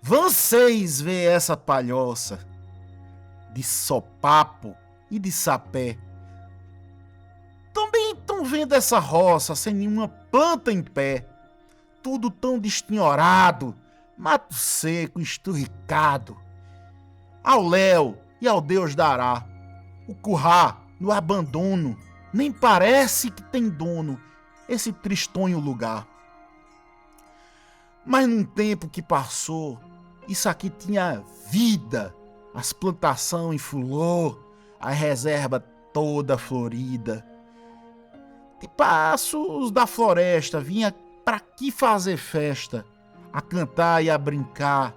Vocês vê essa palhoça de sopapo e de sapé. Também estão vendo essa roça sem nenhuma planta em pé. Tudo tão destinhorado, mato seco, esturricado. Ao léu e ao Deus dará. O currá no abandono, nem parece que tem dono esse tristonho lugar. Mas num tempo que passou, isso aqui tinha vida, as plantações em flor, a reserva toda florida. De passos da floresta vinha pra aqui fazer festa, a cantar e a brincar.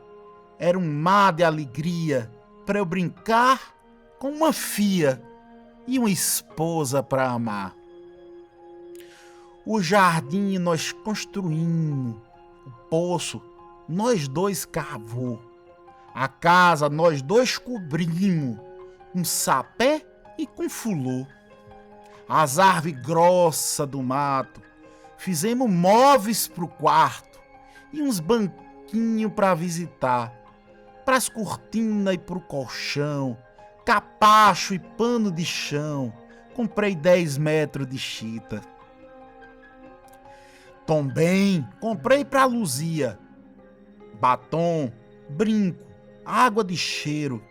Era um mar de alegria pra eu brincar com uma fia e uma esposa pra amar. O jardim nós construímos, o poço nós dois cavou, a casa nós dois cobrimos, com sapé e com fulô. As árvores grossas do mato fizemos móveis pro quarto e uns banquinhos pra visitar, pras cortinas e pro colchão, capacho e pano de chão. Comprei 10 metros de chita. Também comprei pra Luzia batom, brinco, água de cheiro,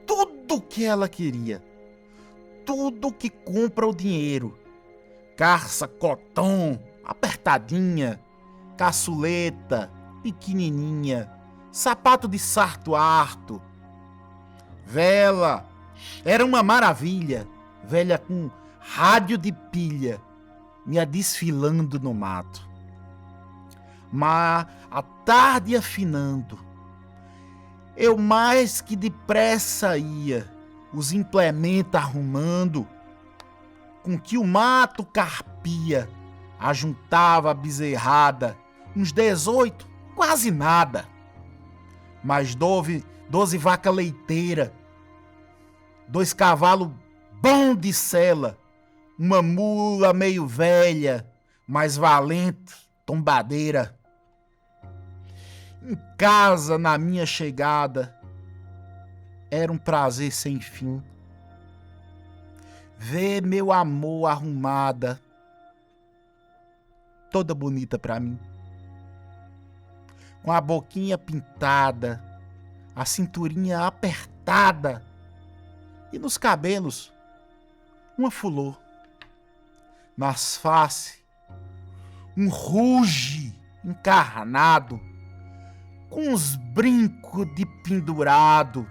tudo que ela queria, tudo que compra o dinheiro. Calça coton, apertadinha, caçuleta, pequenininha, sapato de sarto harto. Vela, era uma maravilha, velha com rádio de pilha, me desfilando no mato. Mas a tarde afinando, eu mais que depressa ia, os implementos arrumando, com que o mato carpia, ajuntava a bezerrada, uns 18, quase nada. Mas 12 vaca leiteira, 2 cavalos bom de sela, uma mula meio velha, mas valente, tombadeira. Em casa, na minha chegada, era um prazer sem fim. Ver meu amor arrumada, toda bonita pra mim. Com a boquinha pintada, a cinturinha apertada e nos cabelos uma flor. Nas faces, um ruge encarnado, com uns brincos de pendurado.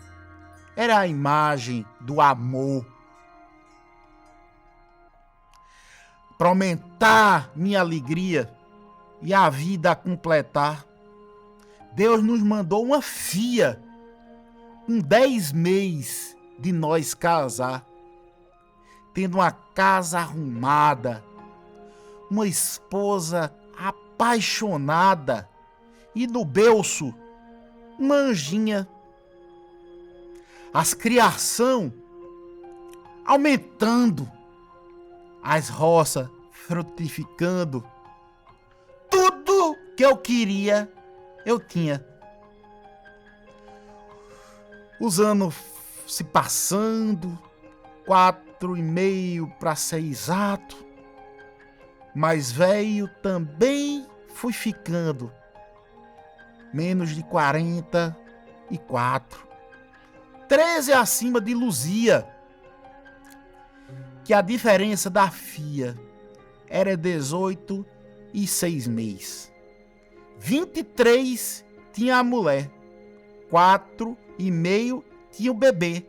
Era a imagem do amor. Para aumentar minha alegria e a vida a completar, Deus nos mandou uma fia, com 10 meses de nós casar, tendo uma casa arrumada, uma esposa apaixonada e no berço uma anjinha. As criação aumentando, as roças frutificando. Tudo que eu queria, eu tinha. Os anos se passando, 4,5 para ser exato. Mais velho também fui ficando. Menos de 44. 13 acima de Luzia. Que a diferença da fia era 18 e 6 meses. 23 tinha a mulher. 4,5 tinha o bebê.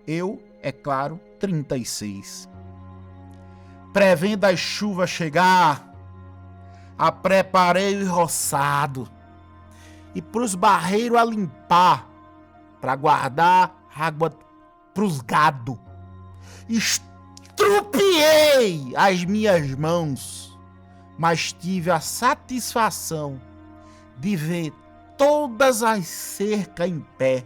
Eu, é claro, 36. Prevendo as chuvas chegar, a preparei o roçado e pros barreiros a limpar, para guardar água pros gado. Estrupiei as minhas mãos, mas tive a satisfação de ver todas as cercas em pé.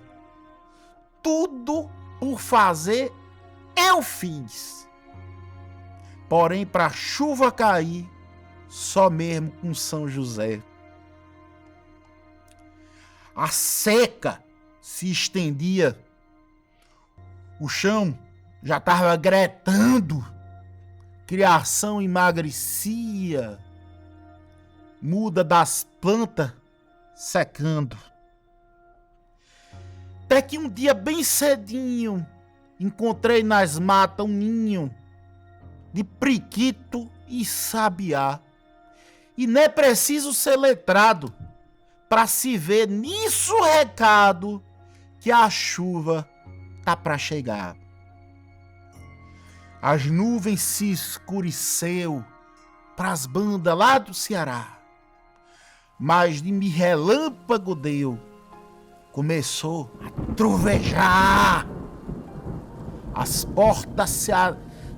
Tudo por fazer eu fiz. Porém, para a chuva cair, só mesmo com São José. A seca se estendia. O chão já estava gretando. Criação emagrecia. Muda das plantas secando. Até que um dia bem cedinho encontrei nas matas um ninho de priquito e sabiá. E não é preciso ser letrado para se ver nisso o recado que a chuva tá para chegar. As nuvens se escureceu pras bandas lá do Ceará, mas de me relâmpago deu, começou a trovejar. As portas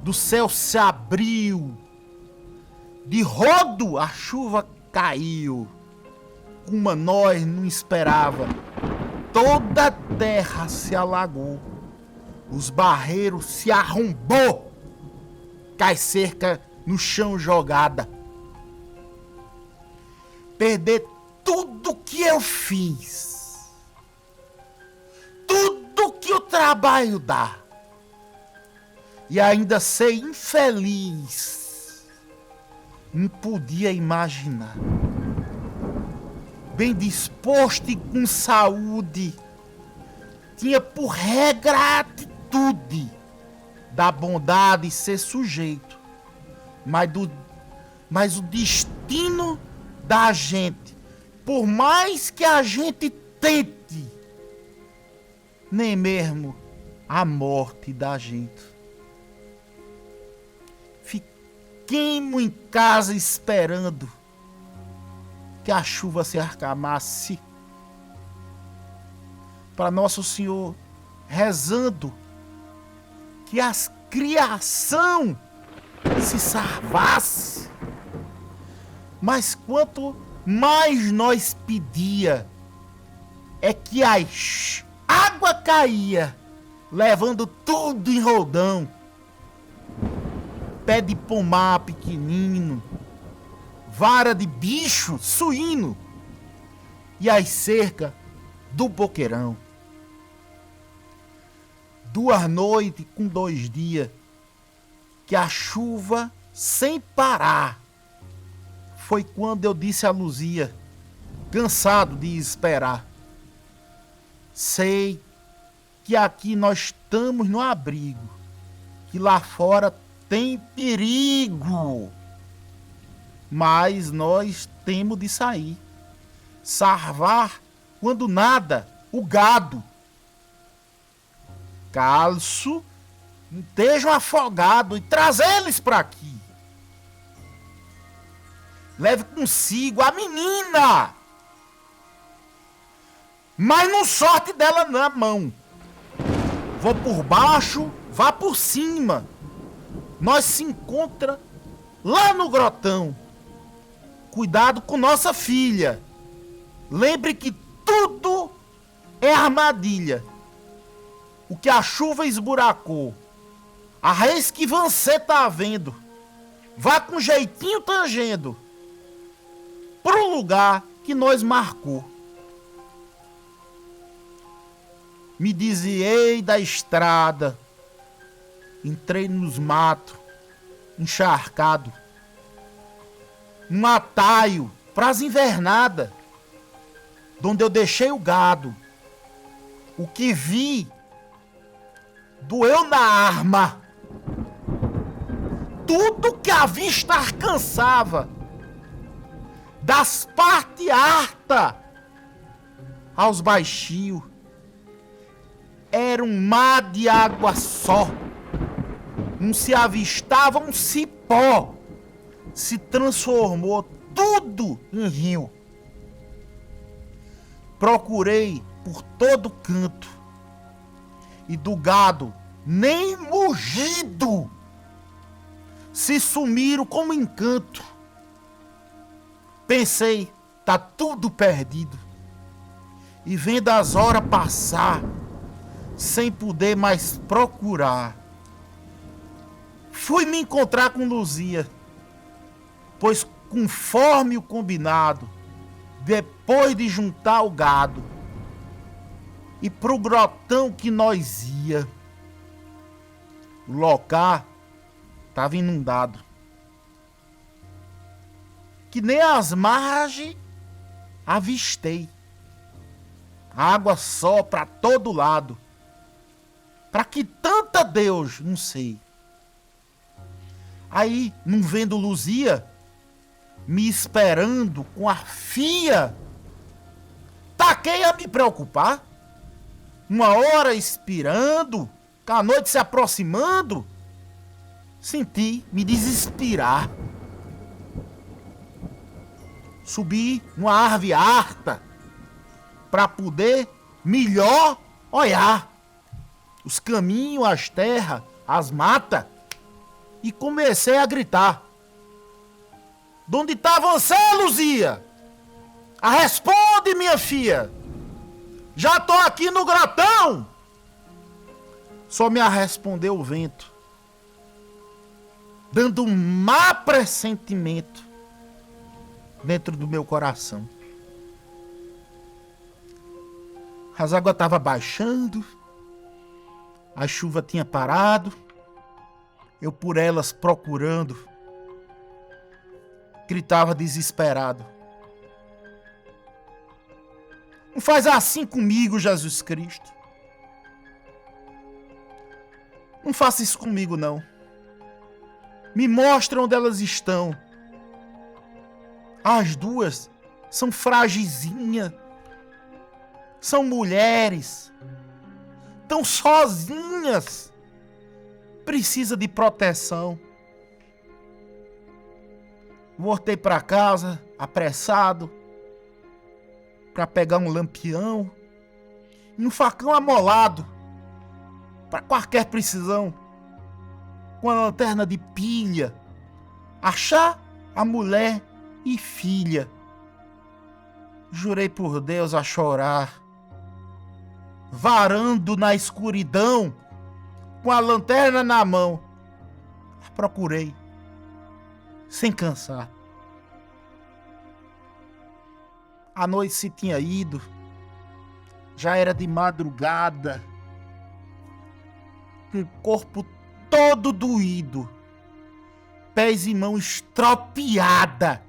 do céu se abriu, de rodo a chuva caiu, como nós não esperava. Toda a terra se alagou, os barreiros se arrombou, cai cerca no chão jogada. Perder tudo que eu fiz, tudo que o trabalho dá, e ainda ser infeliz, não podia imaginar. Bem disposto e com saúde, tinha por regra a atitude da bondade ser sujeito, mas o destino da gente, por mais que a gente tente, nem mesmo a morte da gente. Fiquemos em casa esperando que a chuva se acalmasse, para Nosso Senhor rezando que as criação se salvasse. Mas quanto mais nós pedia, é que a água caía, levando tudo em roldão. Pé de pomar pequenino, vara de bicho suíno e as cercas do boqueirão. 2 noites com 2 dias que a chuva sem parar. Foi quando eu disse a Luzia, cansado de esperar: sei que aqui nós estamos no abrigo, que lá fora tem perigo, mas nós temos de sair, salvar quando nada o gado. Calço, não estejam afogados e traz eles para aqui. Leve consigo a menina, mas não sorte dela na mão. Vou por baixo, vá por cima. Nós se encontra lá no grotão. Cuidado com nossa filha. Lembre que tudo é armadilha. O que a chuva esburacou, a raiz que você tá vendo, vá com jeitinho tangendo pro lugar que nós marcou. Me desviei da estrada, entrei nos matos, encharcado, num atalho pras invernadas, onde eu deixei o gado. O que vi doeu na arma. Tudo que a vista alcançava, das partes hartas aos baixios, era um mar de água só. Não se avistava um cipó. Se transformou tudo em rio. Procurei por todo canto, e do gado nem mugido. Se sumiram como encanto. Pensei, tá tudo perdido. E vendo as horas passar, sem poder mais procurar, fui me encontrar com Luzia, pois conforme o combinado, depois de juntar o gado, e pro grotão que nós ia. O local tava inundado. Que nem as margens avistei. Água só pra todo lado. Pra que tanta Deus, não sei. Aí, não vendo Luzia, me esperando com a fia, taquei a me preocupar. Uma hora expirando, com a noite se aproximando, senti me desesperar. Subi numa árvore harta para poder melhor olhar os caminhos, as terras, as matas, e comecei a gritar: "Donde tá você, Luzia? Responde, minha filha! Já tô aqui no grotão!" Só me respondeu o vento, dando um má pressentimento dentro do meu coração. As águas estavam baixando, a chuva tinha parado, eu por elas procurando, gritava desesperado: "Não faz assim comigo, Jesus Cristo. Não faça isso comigo, não. Me mostra onde elas estão. As duas são fragizinhas, são mulheres, estão sozinhas, precisa de proteção." Voltei para casa, apressado, para pegar um lampião e um facão amolado, para qualquer precisão, com a lanterna de pilha, achar a mulher e filha. Jurei por Deus a chorar, varando na escuridão, com a lanterna na mão. Procurei, sem cansar. A noite se tinha ido, já era de madrugada, com o corpo todo doído, pés e mãos estropiada.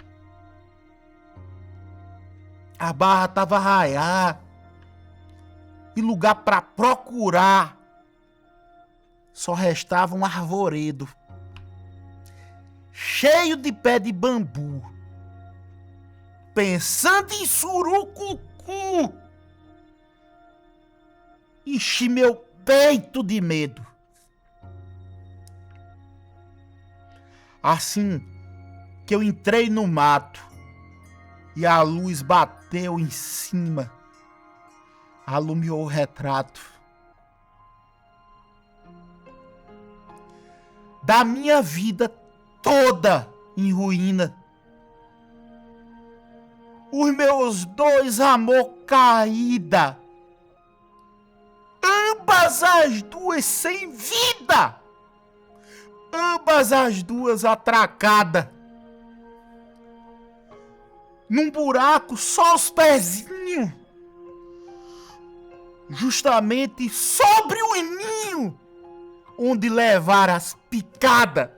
A barra estava raiada e lugar para procurar só restava um arvoredo cheio de pé de bambu. Pensando em surucucu, enchi meu peito de medo. Assim que eu entrei no mato e a luz bateu em cima, alumiou o retrato da minha vida toda em ruína. Os meus dois amor caída, ambas as duas sem vida, ambas as duas atracadas, num buraco só os pezinhos, justamente sobre o ninho onde levaram as picadas.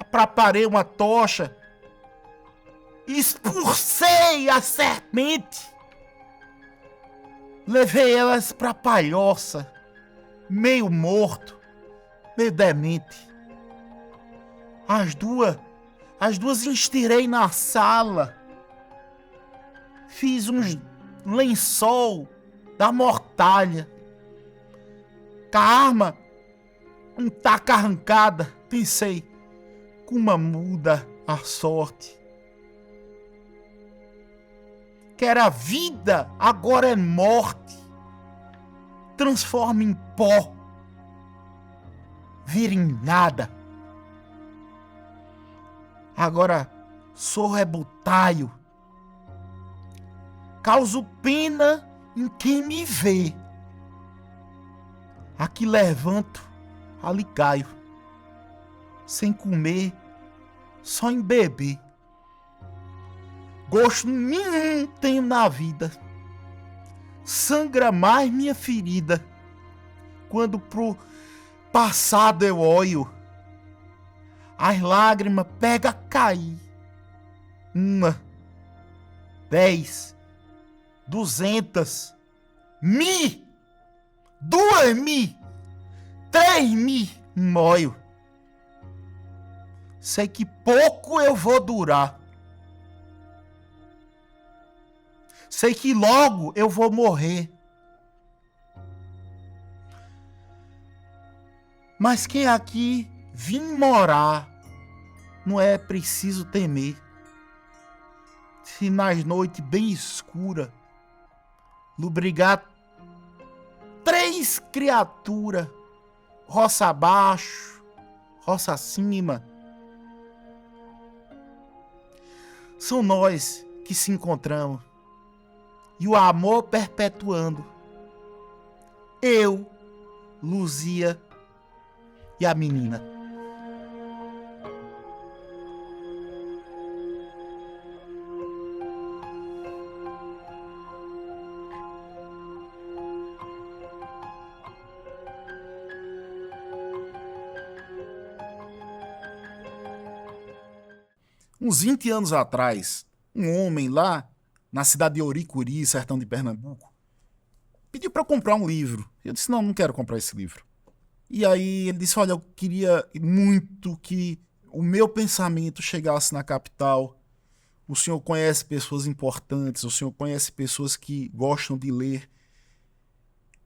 Preparei uma tocha, expulsei a serpente, levei elas pra palhoça, meio morto, meio demente. As duas estirei na sala, fiz uns lençol da mortalha, com a arma, um taca arrancada. Pensei, como muda a sorte. Que era vida, agora é morte. Transforma em pó, vira em nada. Agora sou rebutaio, causo pena em quem me vê. Aqui levanto, ali caio, sem comer, só em beber. Gosto nenhum tenho na vida. Sangra mais minha ferida quando pro passado eu olho. As lágrimas pega a cair. 1, 10, 200, 1000, 2000, 3000, moio. Sei que pouco eu vou durar. Sei que logo eu vou morrer. Mas quem aqui vim morar, não é preciso temer. Se nas noites bem escuras, lubrigar 3 criaturas, roça abaixo, roça acima, são nós que se encontramos. E o amor perpetuando. Eu, Luzia e a menina. Uns 20 anos atrás, um homem lá na cidade de Oricuri, sertão de Pernambuco, pediu para eu comprar um livro. Eu disse, não quero comprar esse livro. E aí ele disse, olha, eu queria muito que o meu pensamento chegasse na capital. O senhor conhece pessoas importantes, o senhor conhece pessoas que gostam de ler.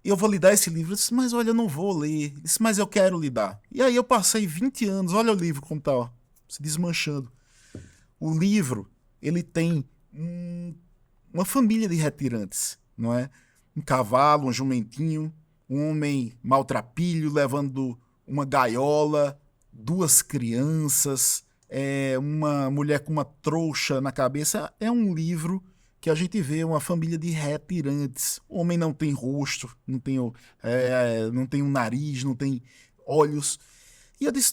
Eu vou lhe dar esse livro. Eu disse, mas olha, eu não vou ler. Ele disse, mas eu quero lhe dar. E aí eu passei 20 anos, olha o livro como tá, ó, se desmanchando. O livro, ele tem uma família de retirantes, não é? Um cavalo, um jumentinho, um homem maltrapilho levando uma gaiola, 2 crianças, uma mulher com uma trouxa na cabeça. É um livro que a gente vê uma família de retirantes. O homem não tem rosto, não tem um nariz, não tem olhos. E eu disse,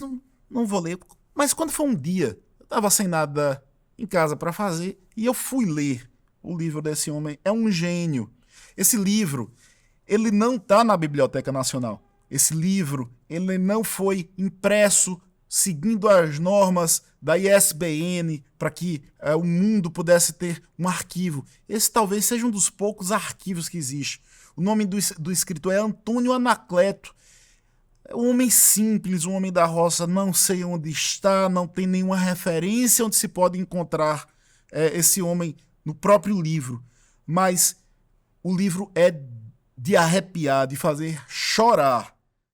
não vou ler. Mas quando foi um dia, eu estava sem nada em casa para fazer e eu fui ler o livro desse homem. É um gênio. Esse livro, ele não está na Biblioteca Nacional. Esse livro, ele não foi impresso seguindo as normas da ISBN para que o mundo pudesse ter um arquivo. Esse talvez seja um dos poucos arquivos que existe. O nome do escritor é Antônio Anacleto. É um homem simples, um homem da roça, não sei onde está, não tem nenhuma referência onde se pode encontrar esse homem no próprio livro. Mas o livro é de arrepiar, de fazer chorar.